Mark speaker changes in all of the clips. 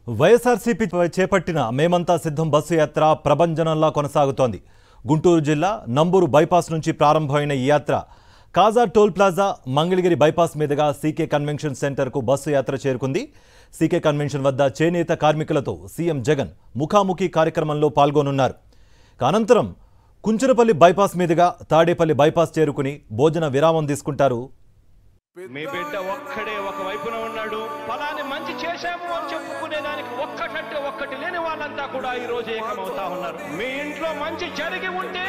Speaker 1: వైఎస్ఆర్సీపీ చేపట్టిన మేమంతా సిద్ధం బస్సు యాత్ర ప్రభంజనంలా కొనసాగుతోంది. గుంటూరు జిల్లా నంబూరు బైపాస్ నుంచి ప్రారంభమైన ఈ యాత్ర కాజా టోల్ ప్లాజా మంగళగిరి బైపాస్ మీదుగా సీకే కన్వెన్షన్ సెంటర్కు బస్సు యాత్ర చేరుకుంది. సీకే కన్వెన్షన్ వద్ద చేనేత కార్మికులతో సీఎం జగన్ ముఖాముఖి కార్యక్రమంలో పాల్గొనున్నారు. అనంతరం కుంచనపల్లి బైపాస్ మీదుగా తాడేపల్లి బైపాస్ చేరుకుని భోజన విరామం తీసుకుంటారు.
Speaker 2: మీ బిడ్డ ఒక్కడే ఒక వైపున ఉన్నాడు. ఫలాని మంచి చేశాము అని చెప్పుకునేదానికి ఒక్కటంటే ఒక్కటి లేని వాళ్ళంతా కూడా ఈ రోజు ఏకమవుతా ఉన్నారు. మీ ఇంట్లో మంచి జరిగి ఉంటే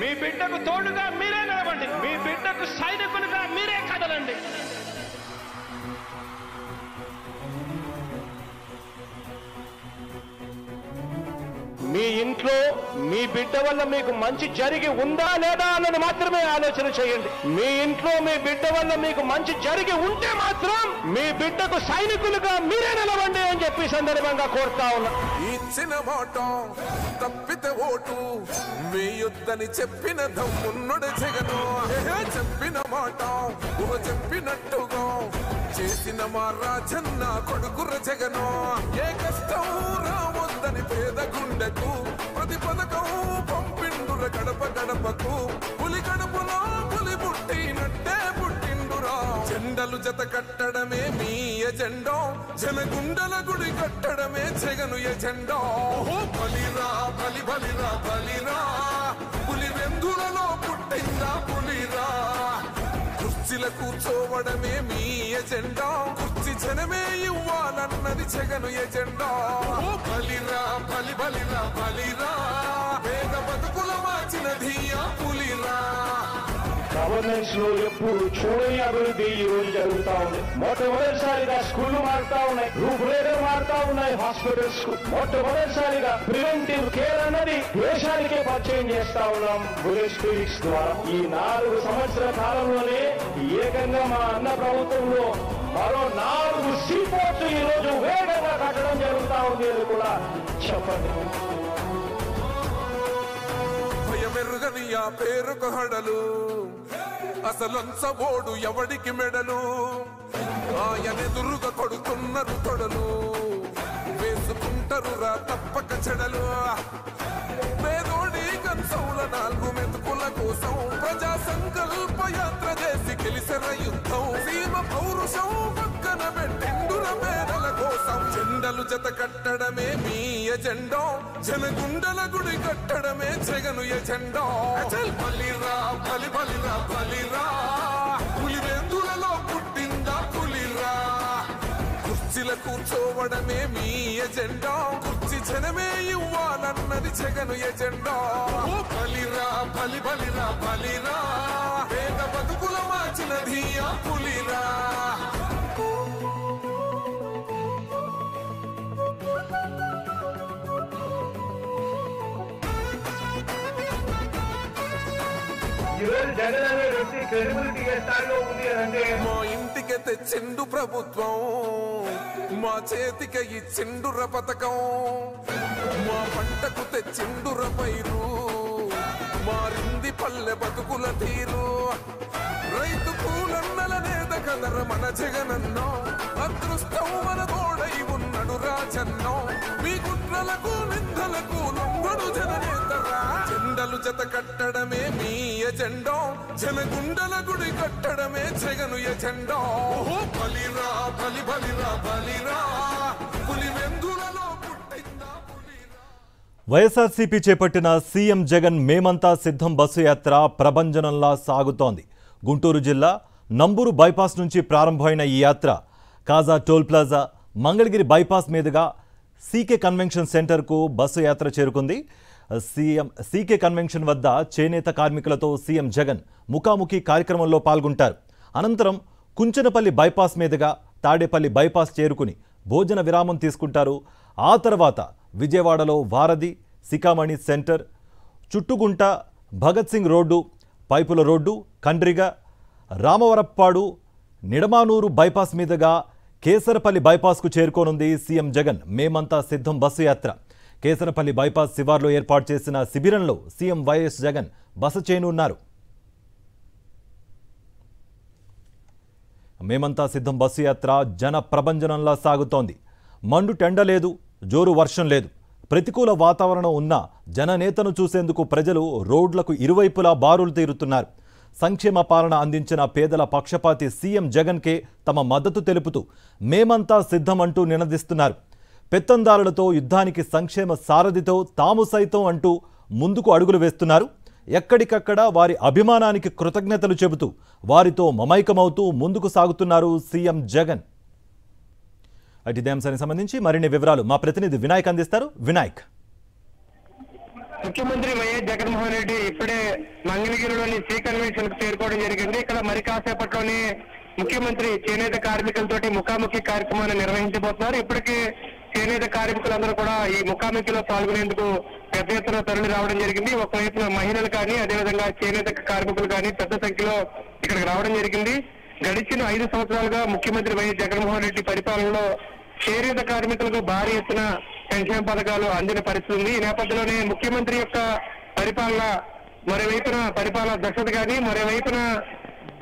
Speaker 2: మీ బిడ్డకు తోడుగా మీరే నిలబండి, మీ బిడ్డకు సైనికులుగా మీరే కదలండి. మీ ఇంట్లో మీ బిడ్డ వల్ల మీకు మంచి జరిగి ఉందా లేదా అన్నది మాత్రమే ఆలోచన చేయండి. మీ ఇంట్లో మీ బిడ్డ వల్ల మీకు మంచి జరిగి ఉంటే మాత్రం మీ బిడ్డకు సైనికులుగా మీరే నిలవండి అని చెప్పి సందర్భంగా కోరుతా ఉన్నా.
Speaker 3: ఇచ్చిన మాట తప్పితే ఓటు వేయొద్దని చెప్పిన దమ్మున్నడు జగను. చెప్పిన మాట చెప్పినట్టుగా చేసిన మా రాజన్న కొడుకుర జగను. ఏ కష్టం రావద్దని పేద గుండెకు ప్రతి పథకం పంపిండుర గడప గడపకు. పులి గడపలో పులి పుట్టినట్టే పుట్టిండురా. జెండలు జత కట్టడమే మీ ఎజెండా, జనగుండల గుడి కట్టడమే జగను ఎజెండా. బలిరా బలి బలిరా బలిరా, పులి వెందులలో పుట్టిందా పులిరా. కుర్చీల కూర్చోవడమే మీ ఎజెండా, కుర్చీ జనమే ఇవ్వాలన్నది జగను ఎజెండా. బలిరా బలి బలిరా బలిరా, పేద బతుకుల మార్చినది ఆ పులిరా.
Speaker 2: గవర్నెన్స్ లో ఎప్పుడు చూడని అభివృద్ధి ఈ రోజు జరుగుతా ఉంది. మొట్టమొదటిసారిగా స్కూళ్లు మారుతా ఉన్నాయి, రూపురేఖలు మారుతా ఉన్నాయి. హాస్పిటల్స్ మొట్టమొదటిసారిగా ప్రివెంటివ్ కేర్ అన్నది దేశానికే పరిచయం చేస్తా ఉన్నాం బుల్లెట్ క్లినిక్స్ ద్వారా. ఈ 4 సంవత్సరాల కాలంలోనే ఏకంగా మా అన్న ప్రభుత్వంలో మరో 4 సీపోర్ట్స్ ఈ రోజు వేగంగా కట్టడం జరుగుతా ఉంది అని కూడా చెప్పండి.
Speaker 3: భయమెరుగని ఆ పేరుకు హడలు, అసలంచబోడు ఎవడికి మెడలు. ఆయనెదురుగా కొడుతున్నారు తొడలు, వేసుకుంటారు రా తప్పక చెడలు. పేదోడి కన్సౌల 4 మెతుకుల కోసం ప్రజా సంకల్ప యాత్ర చేసి గెలిసిన యుద్ధం. సీమ పౌరుషం పక్కన పెట్టిండుర పేదల కోసం. జెండలు జత కట్టడమే మీ ఎజెండా, జనగుండల గుడి కట్టడమే జగను ఎజెండా. బలిరా బలి బలిరా బలిరా, పులి వెందులలో పుట్టిందా పులిరా. కుర్చీల కూర్చోవడమే మీ ఎజెండా, కుర్చీ జనమే ఇవ్వాలన్నది జగను ఎజెండా. బలిరా బలి బలిరా బలిరా, పేద బతుకుల మార్చినది ఆ పులిరా.
Speaker 2: జగన్ అనే వ్యక్తి క్రెడిబిలిటీ ఏ స్థాయిలో ఉంది అంటే
Speaker 3: మా ఇంటికి తెచ్చిండు ప్రభుత్వం, మా చేతికి ఇచ్చిండుర పథకం. మా పంటకు తెచ్చిండుర పైరు, మారింది పల్లె బతుకుల తీరు. రైతు కూలన్నల నేత కలర మన జగనన్నో, అదృష్టం మన తోడై ఉన్నడు రాజన్నో. మీ కుట్రలకు నిందలకు లొంగడు జననేతరా. జెండలు జత కట్టడమే మీ ఎజెండా, జనగుండల గుడి కట్టడమే జగను ఎజెండా. బలిరా బలి బలిరా బలిరా, పులి వెందులలో పుట్టిందా పులిరా.
Speaker 1: వైఎస్ఆర్సీపీ చేపట్టిన సీఎం జగన్ మేమంతా సిద్ధం బస్సు యాత్ర ప్రభంజనంలా సాగుతోంది. గుంటూరు జిల్లా నంబూరు బైపాస్ నుంచి ప్రారంభమైన ఈ యాత్ర కాజా టోల్ ప్లాజా మంగళగిరి బైపాస్ మీదుగా సీకే కన్వెన్షన్ సెంటర్కు బస్సు యాత్ర చేరుకుంది. సీకే కన్వెన్షన్ వద్ద చేనేత కార్మికులతో సీఎం జగన్ ముఖాముఖి కార్యక్రమంలో పాల్గొంటారు. అనంతరం కుంచనపల్లి బైపాస్ మీదుగా తాడేపల్లి బైపాస్ చేరుకుని భోజన విరామం తీసుకుంటారు. ఆ తర్వాత విజయవాడలో వారధి, సికామణి సెంటర్, చుట్టుగుంట, భగత్ సింగ్ రోడ్డు, పైపుల రోడ్డు, కండ్రిగ, రామవరప్పాడు, నిడమానూరు బైపాస్ మీదుగా కేసరపల్లి బైపాస్కు చేరుకోనుంది సీఎం జగన్ మేమంతా సిద్ధం బస్సు యాత్ర. కేసరపల్లి బైపాస్ శివార్లో ఏర్పాటు చేసిన శిబిరంలో సీఎం వైఎస్ జగన్ బస చేయనున్నారు. మేమంతా సిద్ధం బస్సు యాత్ర జన ప్రభంజనంలా సాగుతోంది. మండు టెండ లేదు, జోరు వర్షం లేదు. ప్రతికూల వాతావరణం ఉన్న జననేతను చూసేందుకు ప్రజలు రోడ్లకు ఇరువైపులా బారులు తీరుతున్నారు. సంక్షేమ పాలన అందించిన పేదల పక్షపాతి సీఎం జగన్కే తమ మద్దతు తెలుపుతూ మేమంతా సిద్ధమంటూ నినదిస్తున్నారు. పెత్తందారులతో యుద్ధానికి సంక్షేమ సారథితో తాము సైతం అంటూ ముందుకు అడుగులు వేస్తున్నారు. ఎక్కడికక్కడ వారి అభిమానానికి కృతజ్ఞతలు చెబుతూ వారితో మమైకమవుతూ ముందుకు సాగుతున్నారు సీఎం జగన్. ఇదే అంశానికి సంబంధించి మరిన్ని వివరాలు మా ప్రతినిధి వినాయక్ అందిస్తారు. వినాయక్.
Speaker 4: ముఖ్యమంత్రి వైఎస్ జగన్మోహన్ రెడ్డి ఇప్పుడే మంగళగిరిలోని సి కన్వెన్షన్ కు చేరుకోవడం జరిగింది. ఇక్కడ మరి కాసేపట్లోనే ముఖ్యమంత్రి చేనేత కార్మికులతోటి ముఖాముఖి కార్యక్రమాన్ని నిర్వహించబోతున్నారు. ఇప్పటికే చేనేత కార్మికులందరూ కూడా ఈ ముఖాముఖిలో పాల్గొనేందుకు పెద్ద ఎత్తున తరలి రావడం జరిగింది. ఒకవైపున మహిళలు కానీ అదేవిధంగా చేనేత కార్మికులు కానీ పెద్ద సంఖ్యలో ఇక్కడికి రావడం జరిగింది. గడిచిన 5 సంవత్సరాలుగా ముఖ్యమంత్రి వైఎస్ జగన్మోహన్ రెడ్డి పరిపాలనలో చేనేత కార్మికులకు భారీ ఎత్తున సంక్షేమ పథకాలు అందిన పరిస్థితి ఉంది. ఈ నేపథ్యంలోనే ముఖ్యమంత్రి యొక్క పరిపాలన మరోవైపున పరిపాలన దక్షత కానీ మరోవైపున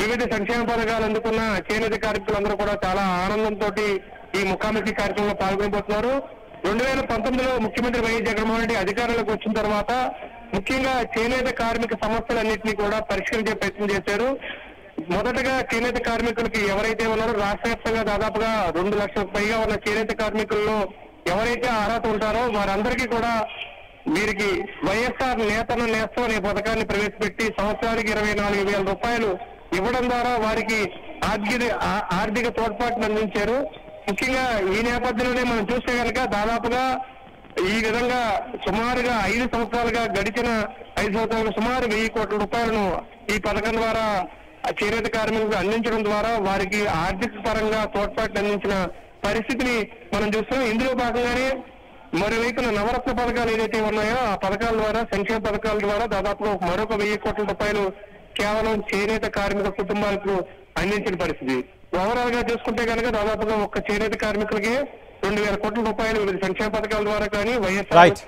Speaker 4: వివిధ సంక్షేమ పథకాలు అందుకున్న చేనేత కార్మికులందరూ కూడా చాలా ఆనందంతో ఈ ముఖాముఖి కార్యక్రమంలో పాల్గొనబోతున్నారు. 2019లో ముఖ్యమంత్రి వైఎస్ జగన్మోహన్ రెడ్డి అధికారంలోకి వచ్చిన తర్వాత ముఖ్యంగా చేనేత కార్మిక సమస్యలన్నింటినీ కూడా పరిష్కరించే ప్రయత్నం చేశారు. మొదటగా చేనేత కార్మికులకి ఎవరైతే ఉన్నారో రాష్ట్ర వ్యాప్తంగా దాదాపుగా 2 లక్షలకు పైగా ఉన్న చేనేత కార్మికుల్లో ఎవరైతే అర్హత ఉంటారో వారందరికీ కూడా వీరికి వైఎస్ఆర్ నేతన్న నేస్తం అనే పథకాన్ని ప్రవేశపెట్టి సంవత్సరానికి 24,000 రూపాయలు ఇవ్వడం ద్వారా వారికి ఆర్థిక తోడ్పాటును అందించారు. ముఖ్యంగా ఈ నేపథ్యంలోనే మనం చూస్తే కనుక దాదాపుగా ఈ విధంగా సుమారుగా 5 సంవత్సరాలుగా గడిచిన 5 సంవత్సరాలుగా సుమారు 1,000 కోట్ల రూపాయలను ఈ పథకం ద్వారా చేనేత కార్మికులకు అందించడం ద్వారా వారికి ఆర్థిక పరంగా తోడ్పాటును అందించిన పరిస్థితిని మనం చూస్తున్నాం. ఇందులో భాగంగానే మరోవైపున నవరత్న పథకాలు ఏదైతే ఉన్నాయో ఆ పథకాల ద్వారా సంక్షేమ పథకాల ద్వారా దాదాపుగా మరొక 1,000 కోట్ల రూపాయలు కేవలం చేనేత కార్మిక కుటుంబాలకు అందించిన పరిస్థితి. ఓవరాల్ గా చూసుకుంటే కనుక దాదాపుగా ఒక్క చేనేత కార్మికులకి 2,000 కోట్ల రూపాయలు వివిధ సంక్షేమ పథకాల ద్వారా కానీ వైఎస్ఆర్